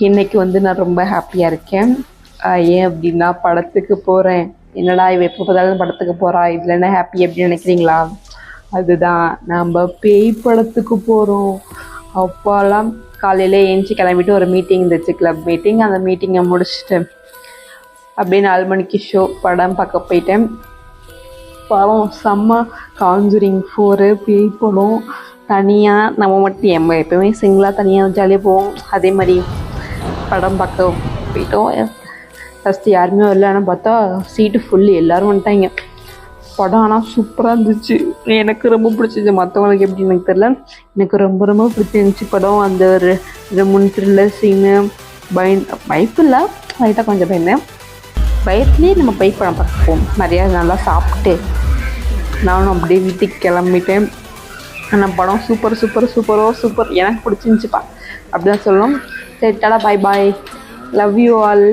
இன்றைக்கி வந்து நான் ரொம்ப ஹாப்பியாக இருக்கேன். ஏன் அப்படின்னா படத்துக்கு போகிறேன். என்னடா இவ எப்போ பார்த்தாலும் படத்துக்கு போகிறா, இதில் என்ன ஹாப்பி அப்படின்னு நினைக்கிறீங்களா? அதுதான், நம்ம பேய் படத்துக்கு போகிறோம். அப்போல்லாம் காலையில் ஏஞ்சி கிளம்பிட்டு ஒரு மீட்டிங் இருந்துச்சு, கிளப் மீட்டிங். அந்த மீட்டிங்கை முடிச்சுட்டு அப்படியே 4 மணிக்கு ஷோ படம் பார்க்க போயிட்டேன். படம் செம்ம. காஞ்சூரிங் 4 பேய் படம். தனியாக நம்ம மட்டும் எப்போவுமே சிங்கிளாக தனியாக ஜாலியாக போவோம். அதே மாதிரி படம் பார்க்க போயிட்டோம். ஃபஸ்ட்டு யாருமே வரல, ஆனால் பார்த்தா சீட்டு ஃபுல்லு, எல்லோரும் வந்துட்டாங்க. படம் ஆனால் சூப்பராக இருந்துச்சு. எனக்கு ரொம்ப பிடிச்சிச்சு. மற்றவங்களுக்கு எப்படி எனக்கு தெரில, எனக்கு ரொம்ப ரொம்ப பிடிச்சிருந்துச்சி படம். அந்த ஒரு 3 த்ரில்லர் சீனு, பயப்பில்லை, லைட்டாக கொஞ்சம் பயந்தேன். பயத்துலேயே நம்ம போய் படம் பார்க்க போவோம். நிறையா நல்லா சாப்பிட்டு நானும் அப்படியே வீட்டுக்கு கிளம்பிட்டேன். ஆனால் படம் சூப்பர். எனக்கு பிடிச்சிருந்துச்சிப்பா, அப்படி தான் சொல்லணும். சரி, டாடா, பாய் பாய், லவ் யூ ஆல்.